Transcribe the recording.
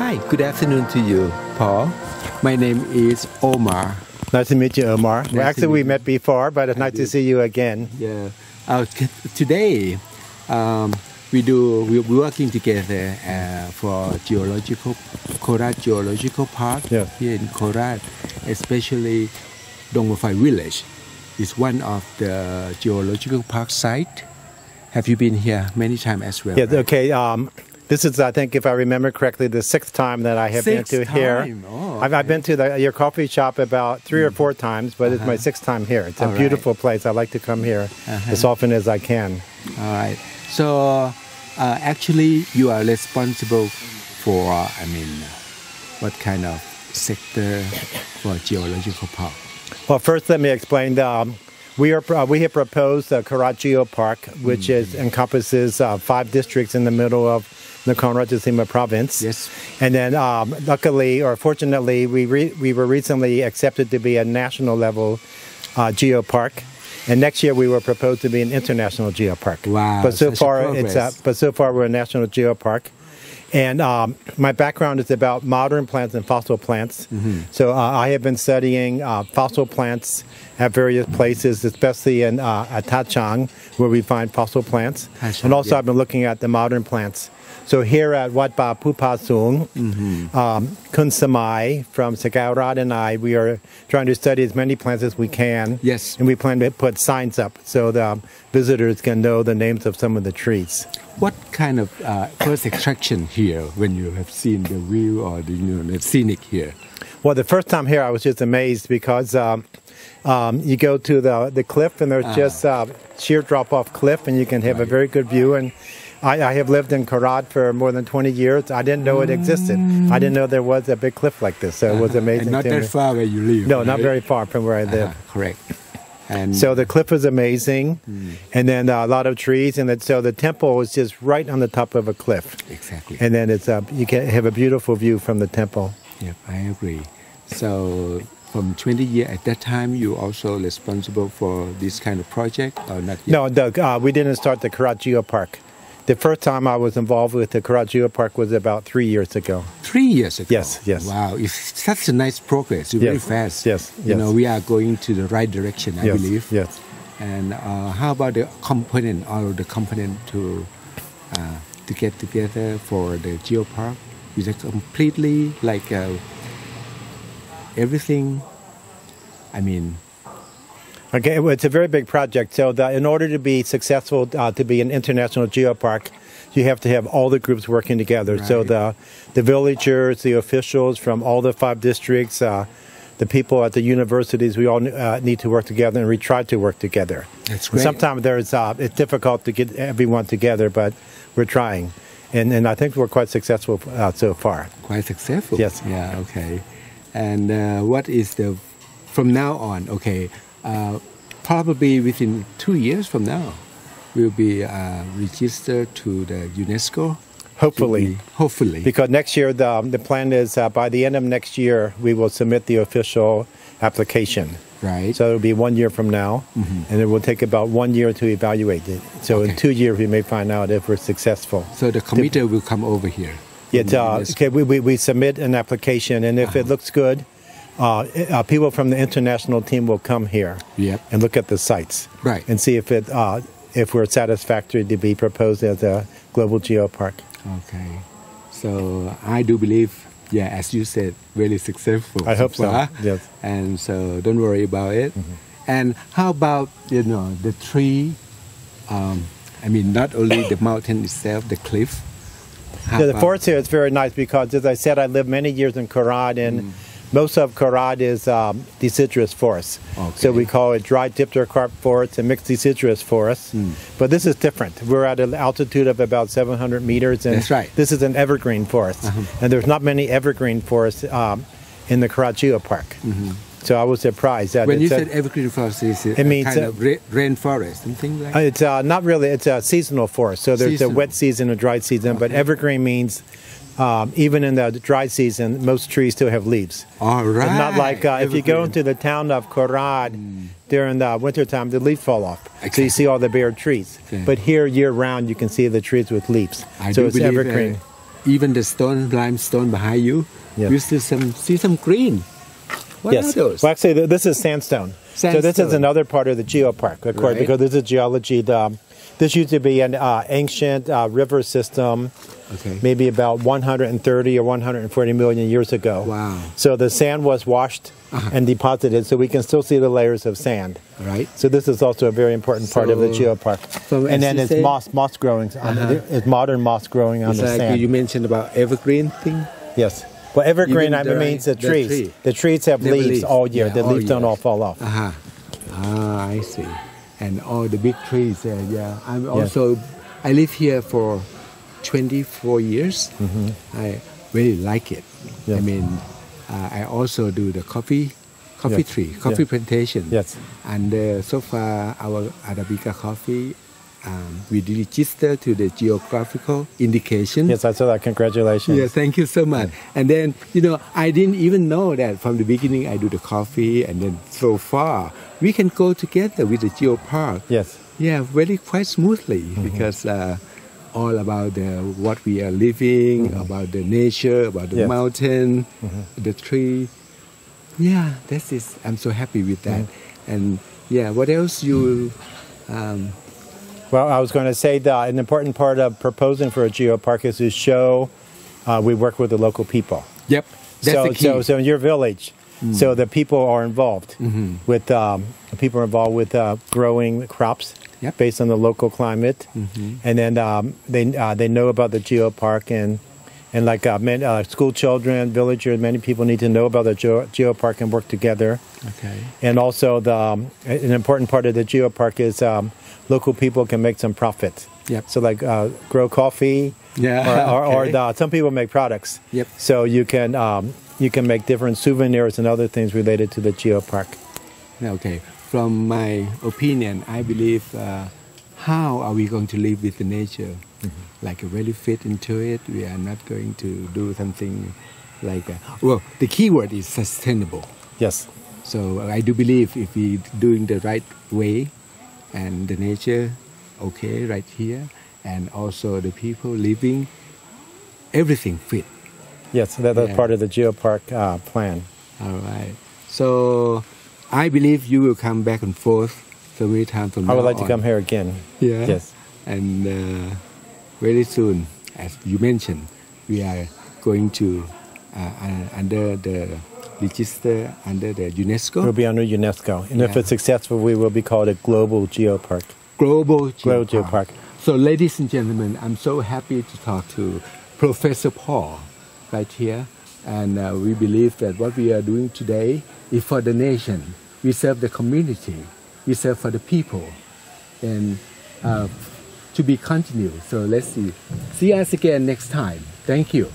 Hi, good afternoon to you, Paul. My name is Omar. Nice to meet you, Omar. Well, actually, we met before, but it's nice to see you again. Yeah. Today, we're working together for Khorat Geological Park here in Khorat, especially Dongmafai Village. It's one of the geological park site. Have you been here many times as well? Yeah. Right? Okay. This is, I think, if I remember correctly, the 6th time that I have been to here. Oh, okay. I've been to your coffee shop about 3 or 4 times, but it's my 6th time here. It's a beautiful place. I like to come here as often as I can. All right. So, actually, you are responsible for, what kind of sector for geological park? Well, first, let me explain. We have proposed the Khorat Geopark, which encompasses 5 districts in the middle of the Khorat Geopark province. Yes. And then, luckily or fortunately, we were recently accepted to be a national level geopark. And next year we were proposed to be an international geopark. Wow! But so far we're a national geopark. And my background is about modern plants and fossil plants. So I have been studying fossil plants at various places, especially in Tachang, where we find fossil plants. And also I've been looking at the modern plants. So here at Wat Ba Pupasung, Kun Samai from Sakaurat and I, we are trying to study as many plants as we can. Yes. And we plan to put signs up so the visitors can know the names of some of the trees. What kind of first attraction here when you have seen the view or the scenic here? Well, the first time here I was just amazed because you go to the cliff and there's just sheer drop-off cliff and you can have a very good view. And I have lived in Khorat for more than 20 years. I didn't know it existed. I didn't know there was a big cliff like this, so it was amazing. And not that far where you live. No, right? not very far from where I live. Correct. And so the cliff is amazing, and then a lot of trees, and so the temple is just right on the top of a cliff. Exactly. And then it's you can have a beautiful view from the temple. Yep, I agree. So from 20 years at that time, you also responsible for this kind of project or not yet? No, we didn't start the Khorat Geopark. The first time I was involved with the Khorat Geopark was about 3 years ago. 3 years ago? Yes. Wow, it's such a nice progress. It's very fast. Yes. You know, we are going to the right direction, I believe. Yes. And how about the component to get together for the geopark? Is it completely like everything? Okay, well, it's a very big project. So in order to be successful, to be an international geopark, you have to have all the groups working together. Right. So the villagers, the officials from all the 5 districts, the people at the universities, we all need to work together, and we try to work together. That's great. Sometimes it's difficult to get everyone together, but we're trying. And I think we're quite successful so far. Quite successful? Yes. Yeah, okay. And what is from now on, probably within 2 years from now, we'll be registered to the UNESCO. Hopefully. Hopefully. Because next year, the plan is by the end of next year, we will submit the official application. Right. So it'll be 1 year from now, and it will take about 1 year to evaluate it. So in 2 years, we may find out if we're successful. So the committee will come over here. Yeah, we submit an application, and if it looks good, people from the international team will come here and look at the sites and see if we're satisfactory to be proposed as a global geopark. Okay. So I do believe, as you said, really successful. I hope so. Yes. And so don't worry about it. And how about the tree? Not only the mountain itself, the cliff. The forest here is very nice because, as I said, I lived many years in Khorat, and most of Khorat is deciduous forest. So we call it dry dipterocarp forest and mixed deciduous forest. But this is different. We're at an altitude of about 700 meters, and this is an evergreen forest. And there's not many evergreen forests in the Khorat Geopark. So I was surprised that when you said evergreen forest, it means kind of rainforest, something like that? It's not really. It's a seasonal forest. So there's a wet season, a dry season. But evergreen means even in the dry season, most trees still have leaves. All right. It's not like if you go into the town of Khorat during the wintertime, the leaves fall off. So you see all the bare trees. But here, year-round, you can see the trees with leaves. So it's evergreen. even the limestone behind you, Yeah. you still see some green. What are those? Well, actually, this is sandstone. So this is another part of the geopark, of course, Right. because this is geology. This used to be an ancient river system, Okay. maybe about 130 or 140 million years ago. Wow. So the sand was washed and deposited, so we can still see the layers of sand. Right. So this is also a very important part of the So- geopark. so And as then you it's say- moss growing. It's modern moss growing on It's the like sand. you mentioned about evergreen thing. Yes. Well, evergreen, Even the- means the the trees. tree. The trees have Never leaves leaves. all year. Yeah, The all leaves don't year. all fall off. I see. And all the big trees. I live here for 24 years. I really like it. Yeah. I mean, I also do the coffee Yeah. tree, coffee Yeah. plantation. Yes. And so far, our Arabica coffee, we register to the geographical indication. Yes, I saw that. Congratulations. Yeah, thank you so much. And then, I didn't even know that from the beginning I do the coffee, and then so far we can go together with the geopark. Yes. Yeah, very quite smoothly because all about what we are living, about the nature, about the Yes. mountain, the tree. Yeah, that's it. I'm so happy with that. And yeah, what else you? Well, I was going to say that an important part of proposing for a geopark is to show we work with the local people. Yep, that's so, the key. so in your village, so the people are involved with growing crops Yep. based on the local climate, and then they know about the geopark and like school children, villagers, many people need to know about the geopark and work together. Okay. And also an important part of the geopark is local people can make some profit. Yep. So like grow coffee, Yeah, or okay. some people make products. Yep. So you can make different souvenirs and other things related to the geopark. Okay. From my opinion, I believe how are we going to live with the nature? Like really fit into it. We are not going to do something like the key word is sustainable. Yes. So I do believe if we doing the right way, and the nature, okay, right here, and also the people living, everything fit. Yes, that's Yeah. part of the geopark plan. All right. So I believe you will come back and forth so many times from I would now like to on. come here again. Yeah. Yes. And very soon, as you mentioned, we are going to under the register under the UNESCO. We'll be under UNESCO. And if Yeah. it's successful, we will be called a global geopark. Global Geopark. So, ladies and gentlemen, I'm so happy to talk to Professor Paul right here. And we believe that what we are doing today is for the nation. We serve the community. We serve for the people. And to be continued. So let's see. See us again next time. Thank you.